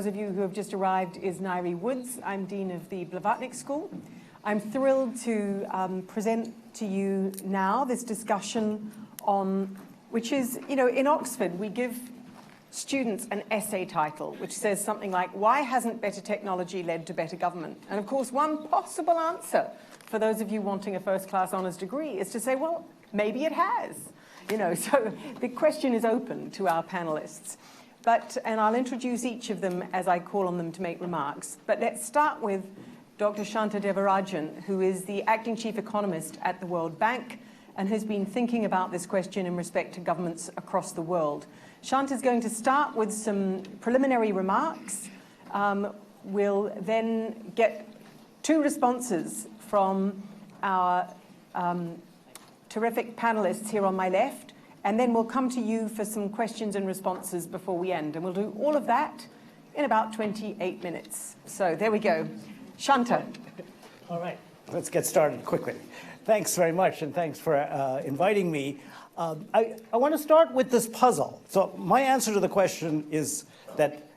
Those of you who have just arrived is Ngaire Woods. I'm Dean of the Blavatnik School. I'm thrilled to present to you now this discussion on, which is, in Oxford, we give students an essay title, which says something like, why hasn't better technology led to better government? And of course, one possible answer for those of you wanting a first-class honours degree is to say, well, maybe it has. So the question is open to our panelists. And I'll introduce each of them as I call on them to make remarks. But let's start with Dr. Devarajan, who is the acting chief economist at the World Bank and has been thinking about this question in respect to governments across the world. Shanta is going to start with some preliminary remarks. We'll then get two responses from our terrific panelists here on my left, and then we'll come to you for some questions and responses before we end. And we'll do all of that in about 28 minutes. So there we go. Shanta. All right, let's get started quickly. Thanks very much, and thanks for inviting me. I want to start with this puzzle. So my answer to the question is that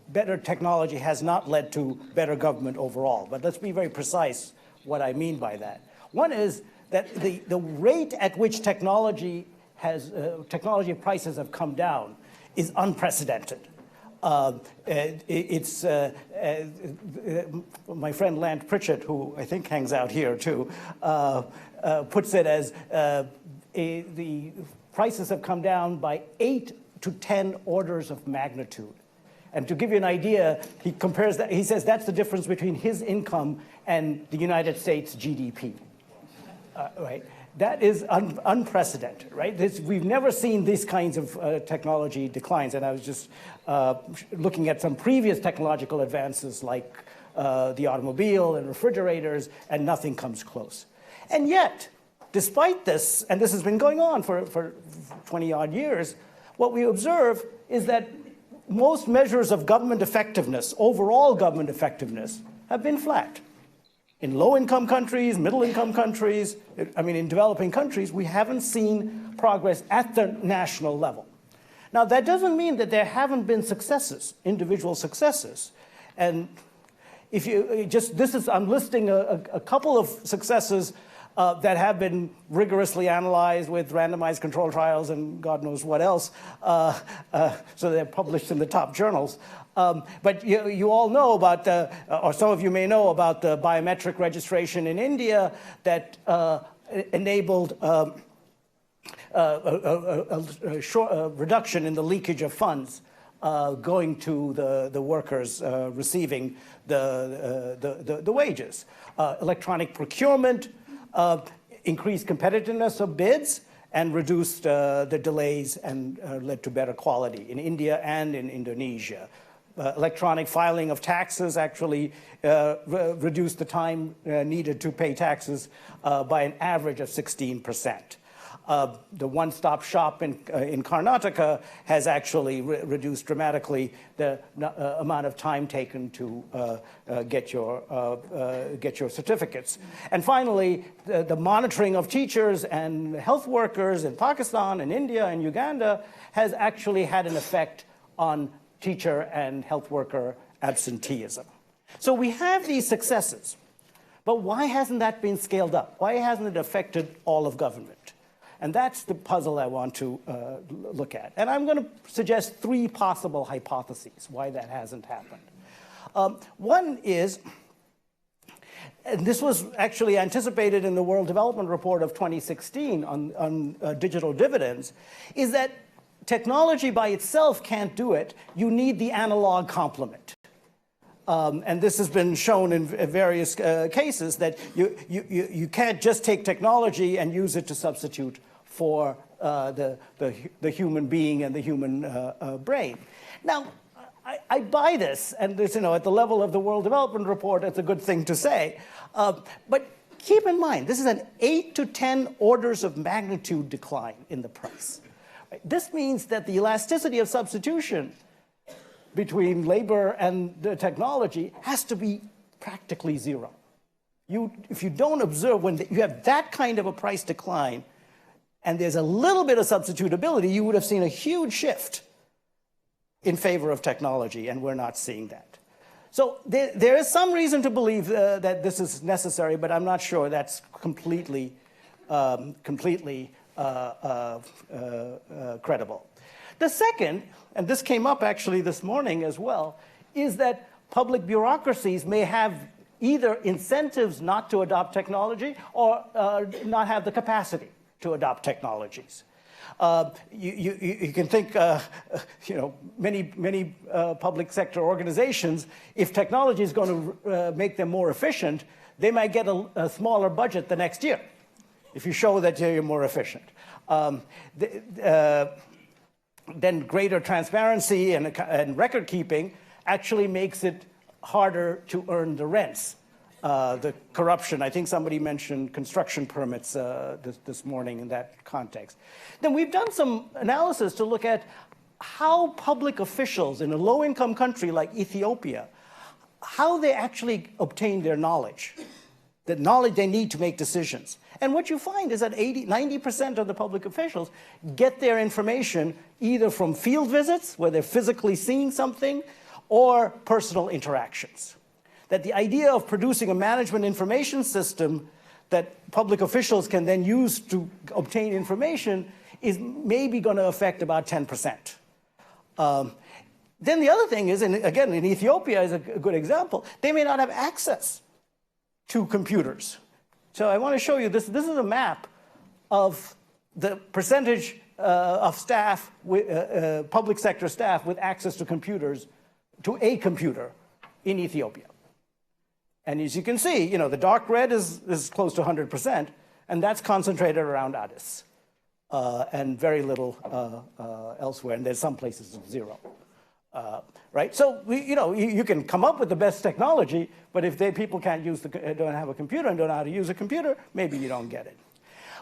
better technology has not led to better government overall. But let's be very precise what I mean by that. One is that the rate at which technology prices have come down is unprecedented. My friend Land Pritchett, who I think hangs out here too, puts it as the prices have come down by 8 to 10 orders of magnitude. And to give you an idea, he compares that. He says that's the difference between his income and the United States GDP. Right? That is unprecedented, right? We've never seen these kinds of technology declines. And I was just looking at some previous technological advances like the automobile and refrigerators, and nothing comes close. And yet, despite this, and this has been going on for 20-odd years, what we observe is that most measures of government effectiveness, overall government effectiveness, have been flat. In low-income countries, middle-income countries, in developing countries, we haven't seen progress at the national level. Now, that doesn't mean that there haven't been successes, individual successes. And if you I'm listing a couple of successes that have been rigorously analyzed with randomized control trials and God knows what else, so they're published in the top journals. But you all know about, or some of you may know about the biometric registration in India that enabled a reduction in the leakage of funds going to the workers receiving the wages. Electronic procurement increased competitiveness of bids and reduced the delays and led to better quality in India and in Indonesia. Electronic filing of taxes actually reduced the time needed to pay taxes by an average of 16%. The one-stop shop in Karnataka has actually reduced dramatically the amount of time taken to get your certificates. And finally, the monitoring of teachers and health workers in Pakistan and India and Uganda has actually had an effect on teacher and health worker absenteeism. So we have these successes, but why hasn't that been scaled up? Why hasn't it affected all of government? And that's the puzzle I want to look at. And I'm going to suggest three possible hypotheses why that hasn't happened. One is, and this was actually anticipated in the World Development Report of 2016 on digital dividends, is that technology by itself can't do it. You need the analog complement. And this has been shown in various cases that you can't just take technology and use it to substitute for the human being and the human brain. Now, I buy this, and this, at the level of the World Development Report, it's a good thing to say. But keep in mind, this is an 8 to 10 orders of magnitude decline in the price. This means that the elasticity of substitution between labor and the technology has to be practically zero. If you don't observe, when you have that kind of a price decline, and there's a little bit of substitutability, you would have seen a huge shift in favor of technology, and we're not seeing that. So there is some reason to believe that this is necessary, but I'm not sure that's completely credible. The second, and this came up actually this morning as well, is that public bureaucracies may have either incentives not to adopt technology or not have the capacity to adopt technologies. You can think, many public sector organizations, if technology is going to make them more efficient, they might get a smaller budget the next year if you show that you're more efficient. Then greater transparency and record keeping actually makes it harder to earn the rents. The corruption, I think somebody mentioned construction permits this morning in that context. Then we've done some analysis to look at how public officials in a low-income country like Ethiopia, how they actually obtain their knowledge, the knowledge they need to make decisions. And what you find is that 90% of the public officials get their information either from field visits, where they're physically seeing something, or personal interactions. That the idea of producing a management information system that public officials can then use to obtain information is maybe going to affect about 10%. Then the other thing is, and again, in Ethiopia is a good example, they may not have access to computers. So I want to show you this. This is a map of the percentage of staff, public sector staff with access to computers, to a computer in Ethiopia. And as you can see, the dark red is close to 100%, and that's concentrated around Addis, and very little elsewhere. And there's some places of zero, right? So you can come up with the best technology, but if people don't have a computer and don't know how to use a computer, maybe you don't get it.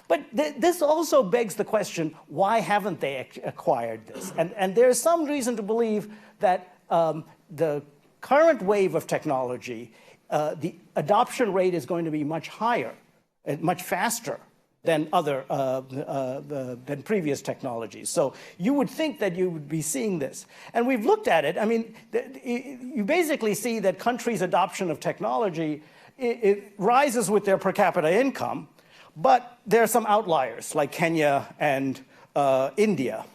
But this also begs the question: why haven't they acquired this? And there's some reason to believe that the current wave of technology, the adoption rate is going to be much higher, much faster than than previous technologies. So you would think that you would be seeing this. And we've looked at it. I mean, you basically see that countries' adoption of technology, it rises with their per capita income, but there are some outliers like Kenya and India.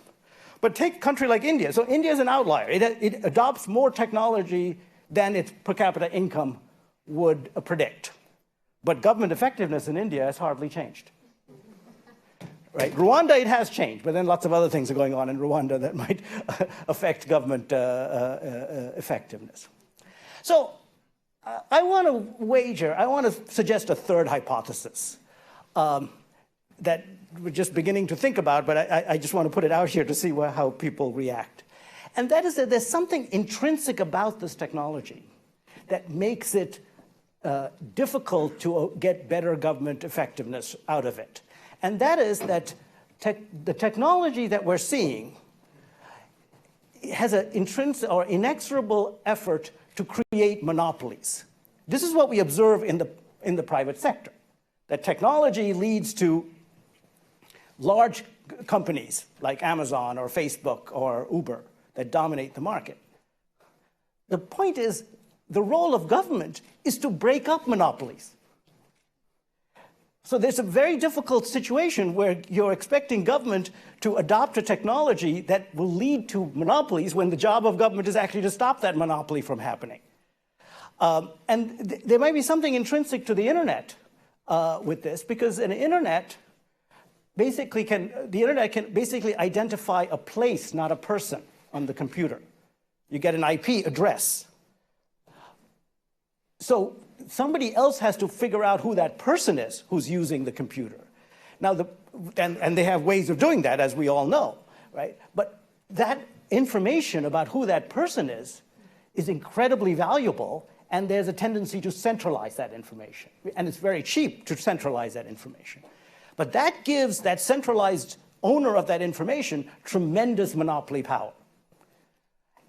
But take a country like India. So India is an outlier. It adopts more technology than its per capita income would predict. But government effectiveness in India has hardly changed. Right? Rwanda, it has changed, but then lots of other things are going on in Rwanda that might affect government effectiveness. So I want to suggest a third hypothesis that we're just beginning to think about, but I just want to put it out here to see how people react. And that is that there's something intrinsic about this technology that makes it difficult to get better government effectiveness out of it. And that is that the technology that we're seeing has an intrinsic or inexorable effort to create monopolies. This is what we observe in the private sector, that technology leads to large companies like Amazon or Facebook or Uber that dominate the market. The point is, the role of government is to break up monopolies. So there's a very difficult situation where you're expecting government to adopt a technology that will lead to monopolies when the job of government is actually to stop that monopoly from happening. And there might be something intrinsic to the internet with this, because the internet can basically identify a place, not a person, on the computer. You get an IP address. So somebody else has to figure out who that person is who's using the computer. Now, and they have ways of doing that, as we all know, right? But that information about who that person is incredibly valuable, and there's a tendency to centralize that information. And it's very cheap to centralize that information. But that gives that centralized owner of that information tremendous monopoly power.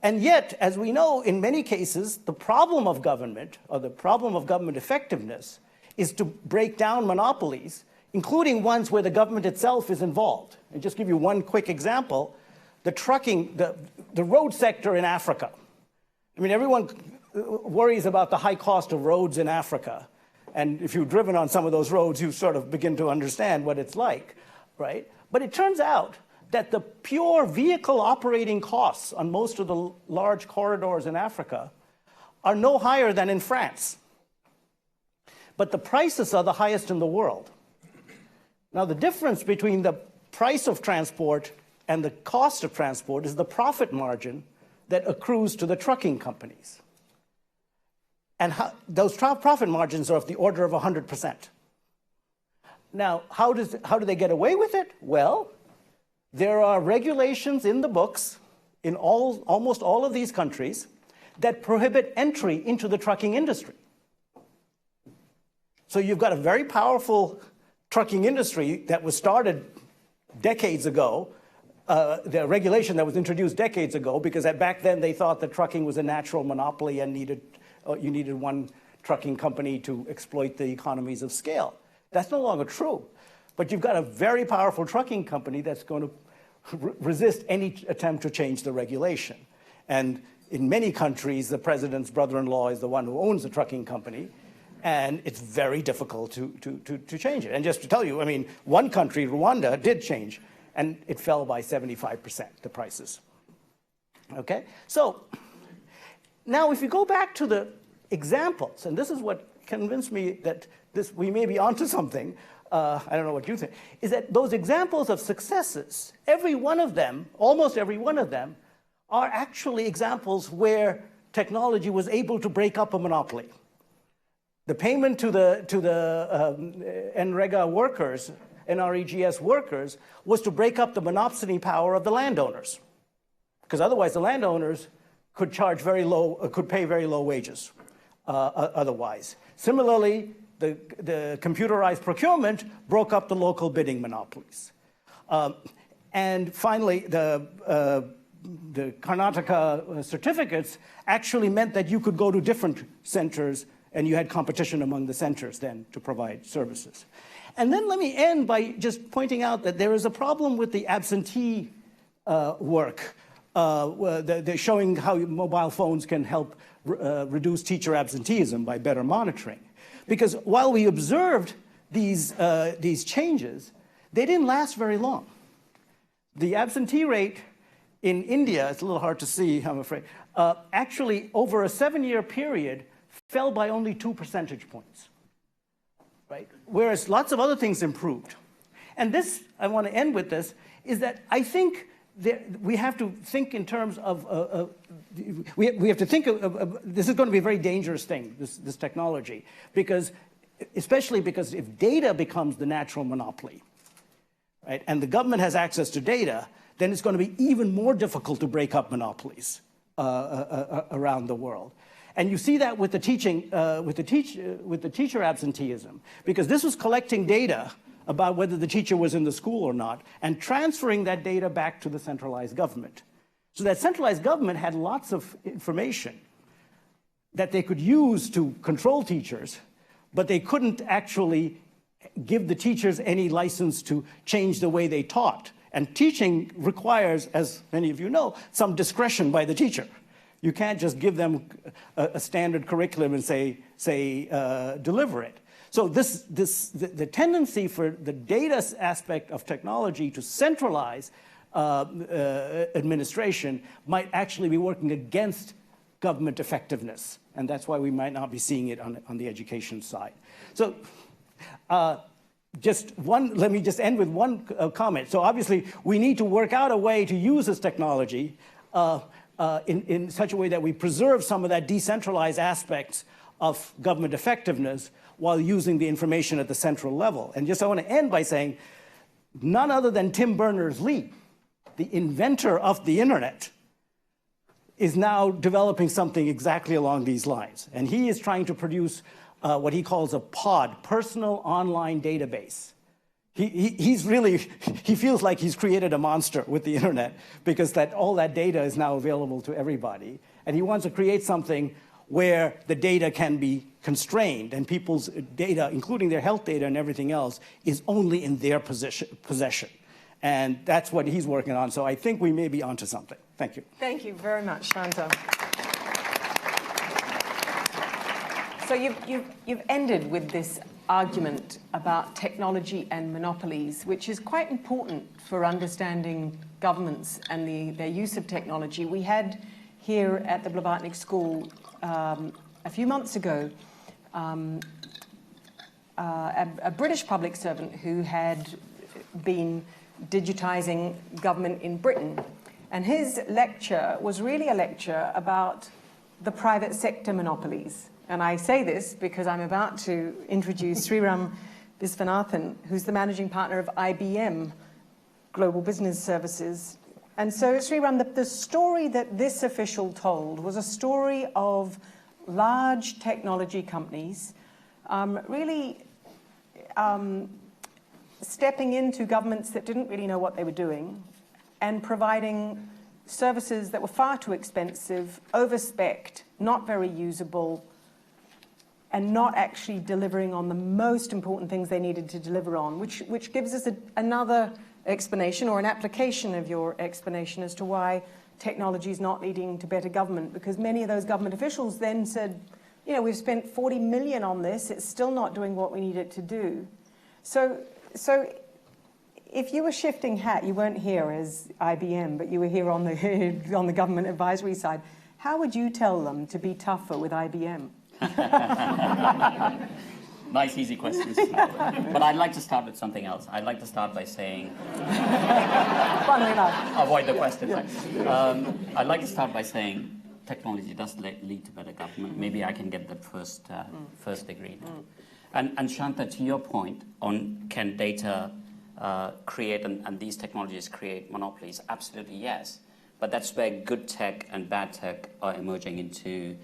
And yet, as we know, in many cases, the problem of government, or the problem of government effectiveness, is to break down monopolies, including ones where the government itself is involved. And just give you one quick example. the road sector in Africa. I mean, everyone worries about the high cost of roads in Africa. And if you've driven on some of those roads, you sort of begin to understand what it's like, right? But it turns out that the pure vehicle operating costs on most of the large corridors in Africa are no higher than in France. But the prices are the highest in the world. Now, the difference between the price of transport and the cost of transport is the profit margin that accrues to the trucking companies. And those profit margins are of the order of 100%. Now, how do they get away with it? Well, there are regulations in the books in almost all of these countries that prohibit entry into the trucking industry. So you've got a very powerful trucking industry that was started decades ago, the regulation that was introduced decades ago, because back then they thought that trucking was a natural monopoly and you needed one trucking company to exploit the economies of scale. That's no longer true. But you've got a very powerful trucking company that's going to resist any attempt to change the regulation. And in many countries, the president's brother-in-law is the one who owns the trucking company, and it's very difficult to change it. And just to tell you, I mean, one country, Rwanda, did change, and it fell by 75%, the prices. Okay? So now if you go back to the examples, and this is what convinced me that we may be onto something, I don't know what you think, is that those examples of successes, every one of them, almost every one of them, are actually examples where technology was able to break up a monopoly. The payment to the NREGA workers, NREGS workers, was to break up the monopsony power of the landowners, because otherwise the landowners could pay very low wages otherwise. Similarly, the computerized procurement broke up the local bidding monopolies. And finally, the Karnataka certificates actually meant that you could go to different centers and you had competition among the centers then to provide services. And then let me end by just pointing out that there is a problem with the absentee work, showing how mobile phones can help reduce teacher absenteeism by better monitoring. Because while we observed these changes, they didn't last very long. The absentee rate in India, it's a little hard to see, I'm afraid, actually over a 7-year period fell by only 2 percentage points, right? Whereas lots of other things improved. And this, I want to end with this, is that I think we have to think in terms of, we have to think of, this is going to be a very dangerous thing, this technology, especially because if data becomes the natural monopoly, right, and the government has access to data, then it's going to be even more difficult to break up monopolies around the world. And you see that with the teacher absenteeism, because this was collecting data about whether the teacher was in the school or not, and transferring that data back to the centralized government. So that centralized government had lots of information that they could use to control teachers, but they couldn't actually give the teachers any license to change the way they taught. And teaching requires, as many of you know, some discretion by the teacher. You can't just give them a standard curriculum and say deliver it. So the tendency for the data aspect of technology to centralize administration might actually be working against government effectiveness. And that's why we might not be seeing it on the education side. So let me just end with one comment. So obviously, we need to work out a way to use this technology in such a way that we preserve some of that decentralized aspects of government effectiveness while using the information at the central level. And I want to end by saying, none other than Tim Berners-Lee, the inventor of the internet, is now developing something exactly along these lines. And he is trying to produce what he calls a POD, personal online database. He feels like he's created a monster with the internet because all that data is now available to everybody. And he wants to create something where the data can be constrained and people's data, including their health data and everything else, is only in their possession. And that's what he's working on. So I think we may be onto something. Thank you. Thank you very much, Shanta. So you've ended with this argument about technology and monopolies, which is quite important for understanding governments and their use of technology. We had here at the Blavatnik School a few months ago a British public servant who had been digitizing government in Britain. And his lecture was really a lecture about the private sector monopolies. And I say this because I'm about to introduce Sreeram Visvanathan, who's the managing partner of IBM Global Business Services. And so, Sreeram, the story that this official told was a story of large technology companies really stepping into governments that didn't really know what they were doing and providing services that were far too expensive, over-specced, not very usable, and not actually delivering on the most important things they needed to deliver on, which gives us another explanation or an application of your explanation as to why technology is not leading to better government, because many of those government officials then said, you know, we've spent 40 million on this, it's still not doing what we need it to do. So if you were shifting hat, you weren't here as IBM, but you were here on the government advisory side, how would you tell them to be tougher with IBM? Nice, easy questions. But I'd like to start with something else. I'd like to start by saying... Funnily enough. Avoid the question. I'd like to start by saying technology does lead to better government. Maybe I can get that first degree. And Shanta, to your point on can data create and these technologies create monopolies, absolutely yes. But that's where good tech and bad tech are emerging into...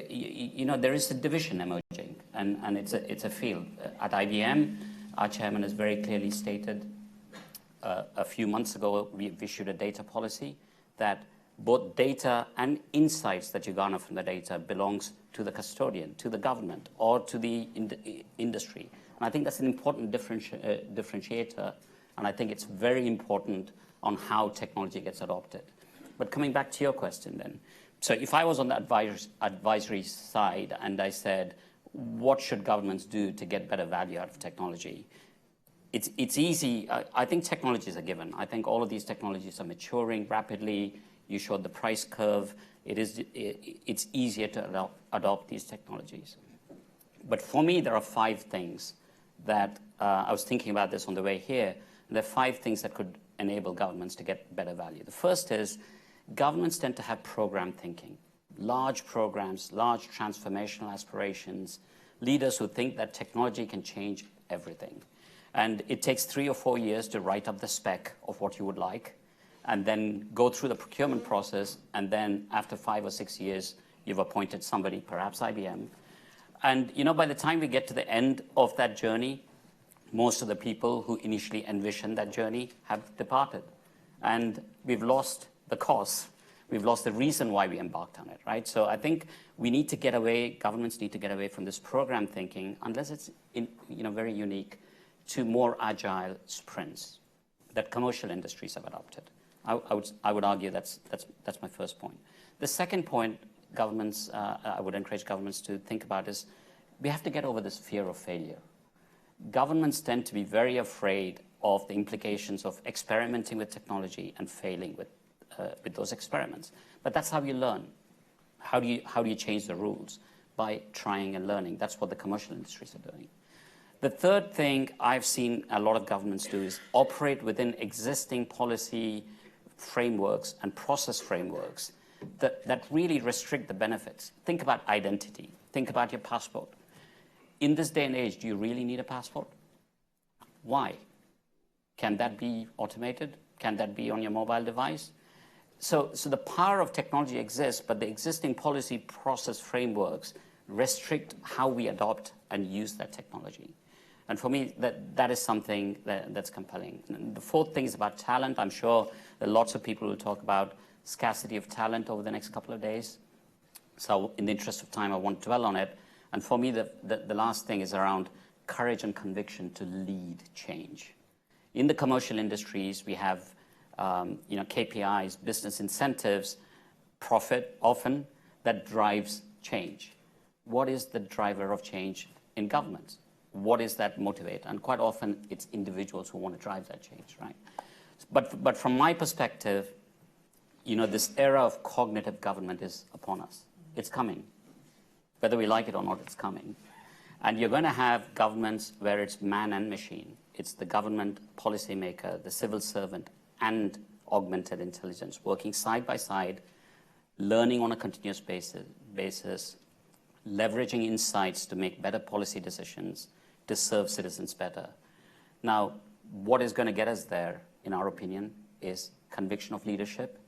You know, there is a division emerging, and it's a field. At IBM, our chairman has very clearly stated a few months ago, we've issued a data policy that both data and insights that you garner from the data belongs to the custodian, to the government, or to the industry. And I think that's an important differentiator, and I think it's very important on how technology gets adopted. But coming back to your question then, so if I was on the advisory side and I said, what should governments do to get better value out of technology? It's easy. I think technology is a given. I think all of these technologies are maturing rapidly. You showed the price curve. It's easier to adopt these technologies. But for me, there are 5 things that I was thinking about this on the way here. There are 5 things that could enable governments to get better value. The first is governments tend to have program thinking, large programs, large transformational aspirations, leaders who think that technology can change everything. And it takes 3 or 4 years to write up the spec of what you would like, and then go through the procurement process, and then after 5 or 6 years, you've appointed somebody, perhaps IBM. And you know, by the time we get to the end of that journey, most of the people who initially envisioned that journey have departed. And we've lost the cause. We've lost the reason why we embarked on it, right? So I think we need to get away, governments need to get away from this program thinking, unless it's very unique, to more agile sprints that commercial industries have adopted. I would argue that's my first point. The second point governments, I would encourage governments to think about is we have to get over this fear of failure. Governments tend to be very afraid of the implications of experimenting with technology and failing with those experiments. But that's how you learn. How do you change the rules? By trying and learning. That's what the commercial industries are doing. The third thing I've seen a lot of governments do is operate within existing policy frameworks and process frameworks that really restrict the benefits. Think about identity. Think about your passport. In this day and age, do you really need a passport? Why? Can that be automated? Can that be on your mobile device? So the power of technology exists, but the existing policy process frameworks restrict how we adopt and use that technology. And for me, that is something that's compelling. And the fourth thing is about talent. I'm sure that lots of people will talk about scarcity of talent over the next couple of days. So in the interest of time, I won't dwell on it. And for me, the last thing is around courage and conviction to lead change. In the commercial industries, we have KPIs, business incentives, profit often, that drives change. What is the driver of change in governments? What is that motivate? And quite often, it's individuals who want to drive that change, right? But from my perspective, this era of cognitive government is upon us. It's coming. Whether we like it or not, it's coming. And you're going to have governments where it's man and machine. It's the government policymaker, the civil servant, and augmented intelligence working side by side, learning on a continuous basis, leveraging insights to make better policy decisions, to serve citizens better. Now, what is going to get us there, in our opinion, is conviction of leadership,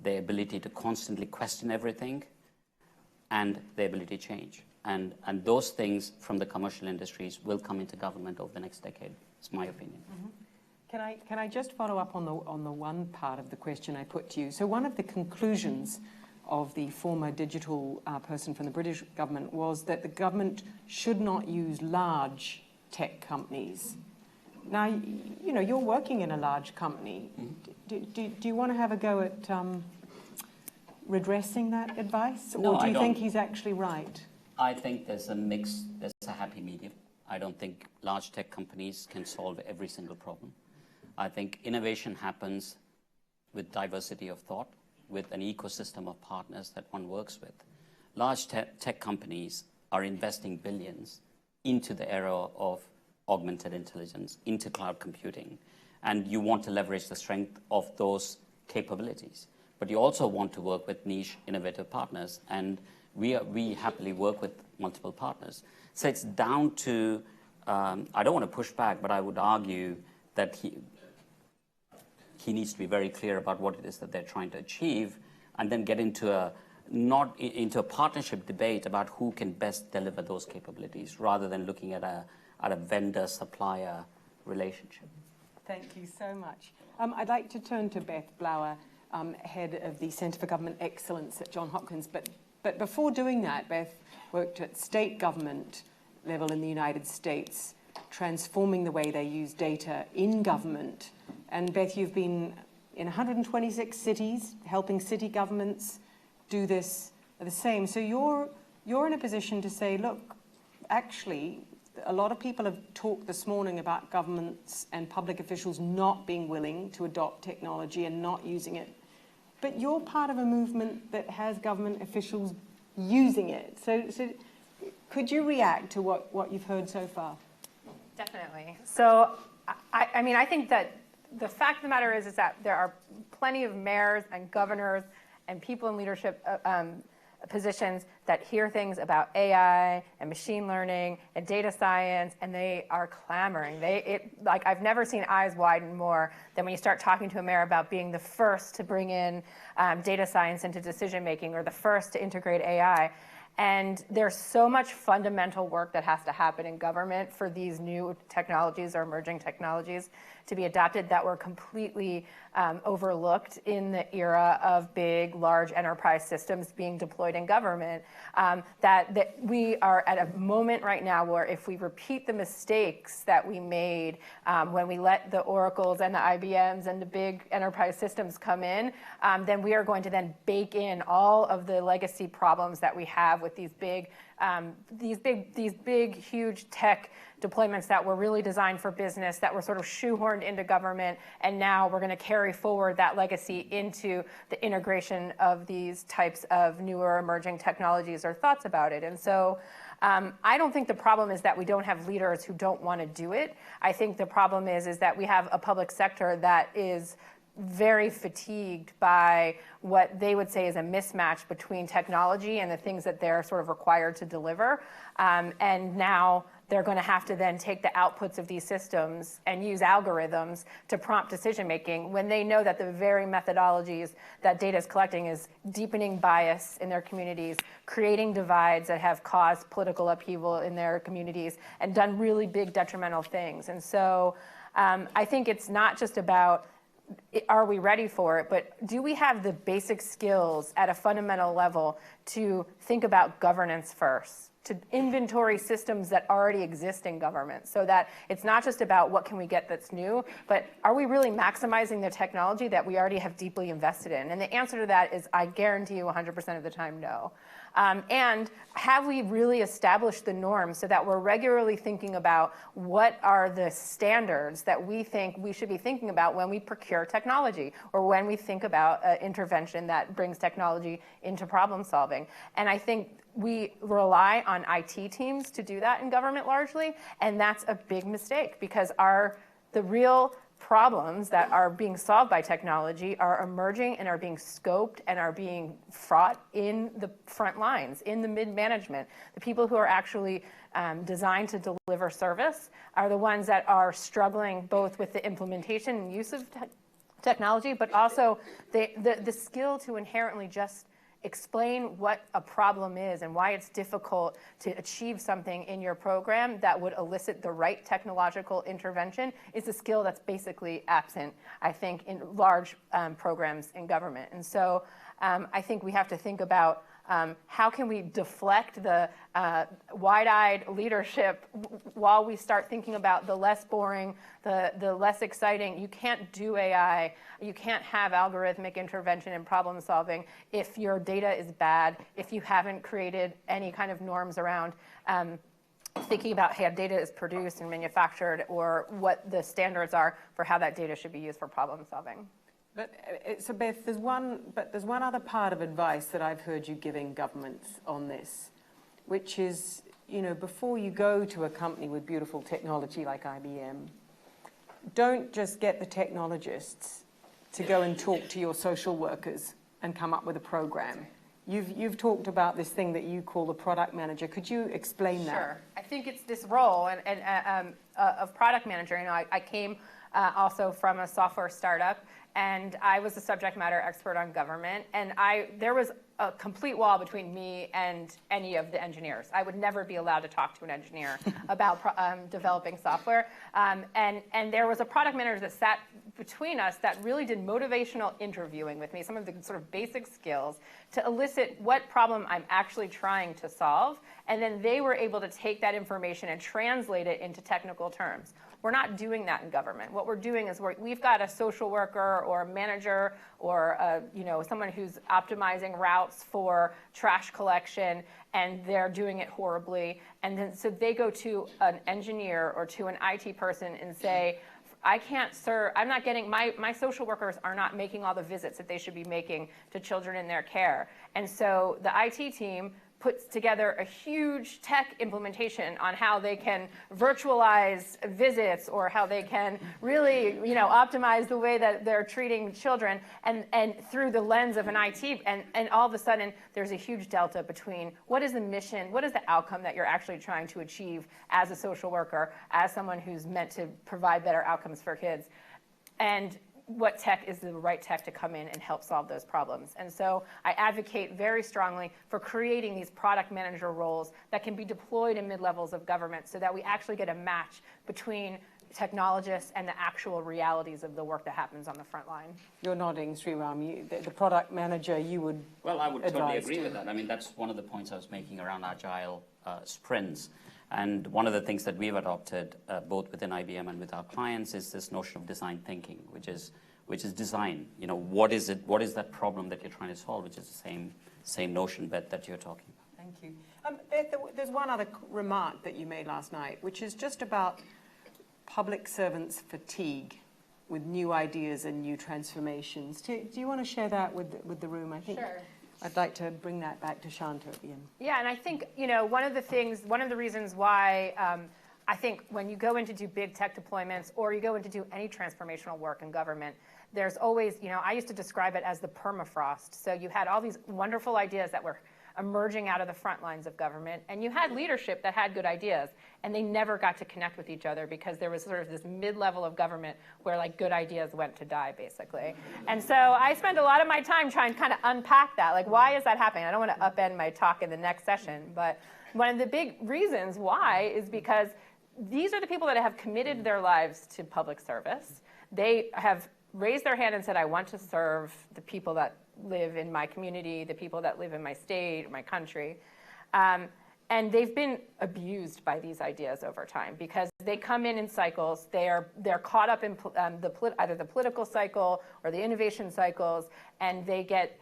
the ability to constantly question everything, and the ability to change. And those things from the commercial industries will come into government over the next decade. It's my opinion. Mm-hmm. Can I just follow up on the one part of the question I put to you? So one of the conclusions of the former digital person from the British government was that the government should not use large tech companies. Now, you're working in a large company. Mm-hmm. Do you want to have a go at redressing that advice? No, or do you I don't. think he's actually right? I think there's a mix, there's a happy medium. I don't think large tech companies can solve every single problem. I think innovation happens with diversity of thought, with an ecosystem of partners that one works with. Large tech companies are investing billions into the era of augmented intelligence, into cloud computing, and you want to leverage the strength of those capabilities. But you also want to work with niche, innovative partners, and we happily work with multiple partners. So it's down to, I don't want to push back, but I would argue that he needs to be very clear about what it is that they're trying to achieve, and then get into a partnership debate about who can best deliver those capabilities, rather than looking at a vendor-supplier relationship. Thank you so much. I'd like to turn to Beth Blauer, head of the Centre for Government Excellence at Johns Hopkins. But before doing that, Beth worked at state government level in the United States, transforming the way they use data in government. And Beth, you've been in 126 cities, helping city governments do this the same. So you're in a position to say, look, actually, a lot of people have talked this morning about governments and public officials not being willing to adopt technology and not using it. But you're part of a movement that has government officials using it. So could you react to what you've heard so far? Definitely. So, I think that the fact of the matter is that there are plenty of mayors and governors and people in leadership positions that hear things about AI and machine learning and data science, and they are clamoring. I've never seen eyes widen more than when you start talking to a mayor about being the first to bring in data science into decision making, or the first to integrate AI. And there's so much fundamental work that has to happen in government for these new technologies or emerging technologies to be adopted that were completely overlooked in the era of big, large enterprise systems being deployed in government. That we are at a moment right now where if we repeat the mistakes that we made when we let the Oracles and the IBMs and the big enterprise systems come in, then we are going to then bake in all of the legacy problems that we have with these big, huge tech deployments that were really designed for business, that were sort of shoehorned into government, and now we're going to carry forward that legacy into the integration of these types of newer emerging technologies or thoughts about it. And so I don't think the problem is that we don't have leaders who don't want to do it. I think the problem is that we have a public sector that is very fatigued by what they would say is a mismatch between technology and the things that they're sort of required to deliver. And now they're going to have to then take the outputs of these systems and use algorithms to prompt decision making when they know that the very methodologies that data is collecting is deepening bias in their communities, creating divides that have caused political upheaval in their communities, and done really big detrimental things. And so I think it's not just about are we ready for it? But do we have the basic skills at a fundamental level to think about governance first, to inventory systems that already exist in government, so that it's not just about what can we get that's new, but are we really maximizing the technology that we already have deeply invested in? And the answer to that is, I guarantee you 100% of the time, no. And have we really established the norms so that we're regularly thinking about what are the standards that we think we should be thinking about when we procure technology, or when we think about intervention that brings technology into problem solving? And I think we rely on IT teams to do that in government largely, and that's a big mistake, because the real problems that are being solved by technology are emerging and are being scoped and are being fraught in the front lines, in the mid-management. The people who are actually designed to deliver service are the ones that are struggling both with the implementation and use of technology, but also the skill to inherently just explain what a problem is and why it's difficult to achieve something in your program that would elicit the right technological intervention is a skill that's basically absent, I think, in large programs in government. And so I think we have to think about how can we deflect the wide-eyed leadership while we start thinking about the less boring, the less exciting. You can't do AI. You can't have algorithmic intervention in problem solving if your data is bad, if you haven't created any kind of norms around thinking about how data is produced and manufactured, or what the standards are for how that data should be used for problem solving. So Beth, there's one other part of advice that I've heard you giving governments on this, which is, before you go to a company with beautiful technology like IBM, don't just get the technologists to go and talk to your social workers and come up with a program. You've talked about this thing that you call the product manager. Could you explain that? Sure. I think it's this role of product manager. I came also from a software startup, and I was a subject matter expert on government, and there was a complete wall between me and any of the engineers. I would never be allowed to talk to an engineer about developing software. And there was a product manager that sat between us that really did motivational interviewing with me, some of the sort of basic skills to elicit what problem I'm actually trying to solve. And then they were able to take that information and translate it into technical terms. We're not doing that in government. What we're doing is we've got a social worker or a manager or someone who's optimizing routes for trash collection, and they're doing it horribly. And then so they go to an engineer or to an IT person and say, I can't serve, I'm not getting, my social workers are not making all the visits that they should be making to children in their care. And so the IT team puts together a huge tech implementation on how they can virtualize visits, or how they can really, optimize the way that they're treating children, and through the lens of an IT, and all of a sudden there's a huge delta between what is the mission, what is the outcome that you're actually trying to achieve as a social worker, as someone who's meant to provide better outcomes for kids, and what tech is the right tech to come in and help solve those problems. And so I advocate very strongly for creating these product manager roles that can be deployed in mid-levels of government, so that we actually get a match between technologists and the actual realities of the work that happens on the front line. You're nodding, Sreeram. The product manager, you would Well, I would totally agree to. with that. I mean, that's one of the points I was making around agile sprints. And one of the things that we've adopted, both within IBM and with our clients, is this notion of design thinking, which is design. What is it? What is that problem that you're trying to solve? Which is the same notion, Beth, that you're talking about. Thank you. Beth, there's one other remark that you made last night, which is just about public servants' fatigue with new ideas and new transformations. Do you want to share that with the room? I think. Sure. I'd like to bring that back to Shanta at the end. Yeah, and I think, one of the reasons why I think when you go in to do big tech deployments, or you go in to do any transformational work in government, there's always, I used to describe it as the permafrost. So you had all these wonderful ideas that were emerging out of the front lines of government, and you had leadership that had good ideas, and they never got to connect with each other because there was sort of this mid-level of government where good ideas went to die, basically. And so I spent a lot of my time trying to kind of unpack that, why is that happening? I don't want to upend my talk in the next session, but one of the big reasons why is because these are the people that have committed their lives to public service. They have raised their hand and said, I want to serve the people that live in my community, the people that live in my state, my country. And they've been abused by these ideas over time because they come in cycles. They're caught up in either the political cycle or the innovation cycles, and they get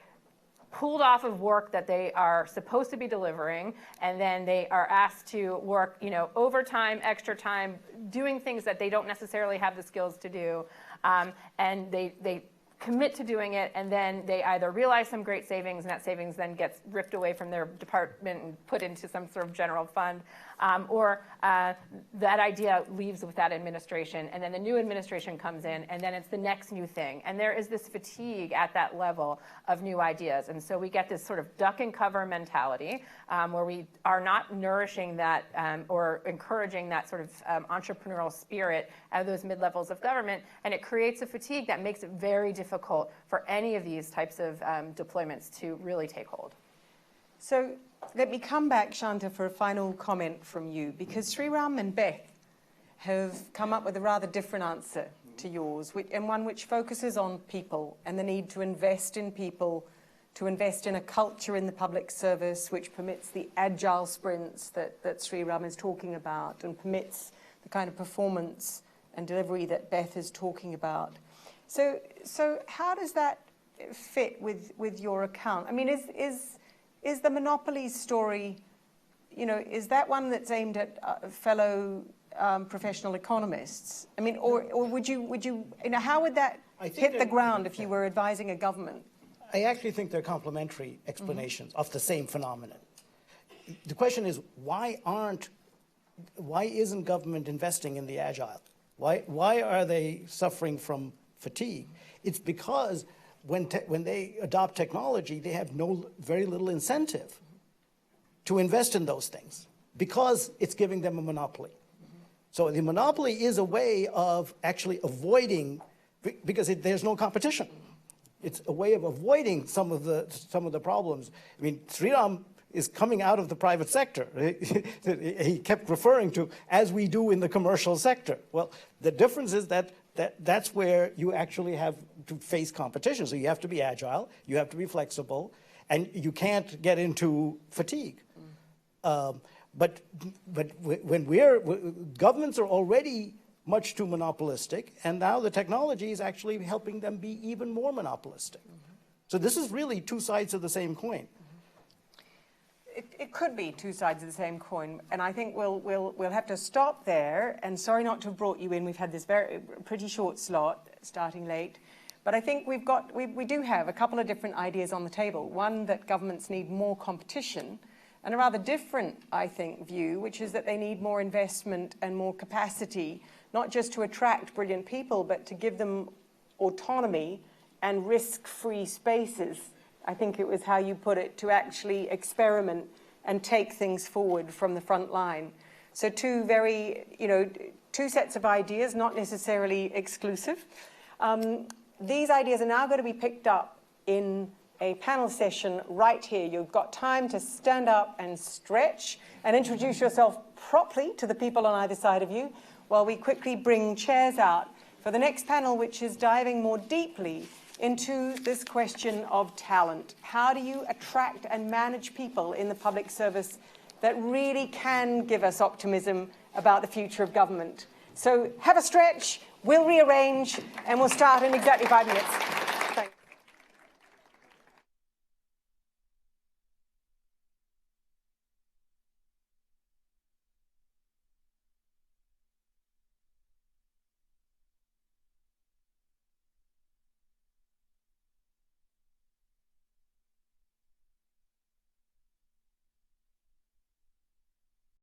pulled off of work that they are supposed to be delivering, and then they are asked to work, overtime, extra time, doing things that they don't necessarily have the skills to do, and they commit to doing it, and then they either realize some great savings, and that savings then gets ripped away from their department and put into some sort of general fund, or that idea leaves with that administration, and then the new administration comes in, and then it's the next new thing. And there is this fatigue at that level of new ideas. And so we get this sort of duck and cover mentality where we are not nourishing that or encouraging that sort of entrepreneurial spirit at those mid-levels of government, and it creates a fatigue that makes it very difficult for any of these types of deployments to really take hold. So let me come back, Shanta, for a final comment from you, because Sreeram and Beth have come up with a rather different answer to yours, and one which focuses on people and the need to invest in people, to invest in a culture in the public service which permits the agile sprints that Sreeram is talking about and permits the kind of performance and delivery that Beth is talking about. So how does that fit with your account? I mean, is the monopoly story, is that one that's aimed at fellow professional economists? I mean, or would you, how would that hit the ground if you were advising a government? I actually think they're complementary explanations of the same phenomenon. The question is, why isn't government investing in the agile? Why are they suffering from fatigue? It's because when they adopt technology, they have very little incentive to invest in those things because it's giving them a monopoly. So the monopoly is a way of actually avoiding, because there's no competition. It's a way of avoiding some of the problems. I mean, Sreeram is coming out of the private sector. He kept referring to, as we do in the commercial sector. Well, the difference is that's where you actually have to face competition. So you have to be agile, you have to be flexible, and you can't get into fatigue. But when governments are already much too monopolistic, and now the technology is actually helping them be even more monopolistic. So this is really two sides of the same coin. It could be two sides of the same coin, and I think we'll have to stop there. And sorry not to have brought you in. We've had this pretty short slot, starting late, but I think we do have a couple of different ideas on the table. One, that governments need more competition, and a rather different, I think, view, which is that they need more investment and more capacity, not just to attract brilliant people, but to give them autonomy and risk-free spaces. I think it was how you put it, to actually experiment and take things forward from the front line. So two sets of ideas, not necessarily exclusive. These ideas are now going to be picked up in a panel session right here. You've got time to stand up and stretch and introduce yourself properly to the people on either side of you while we quickly bring chairs out for the next panel, which is diving more deeply into this question of talent. How do you attract and manage people in the public service that really can give us optimism about the future of government? So have a stretch, we'll rearrange, and we'll start in exactly 5 minutes.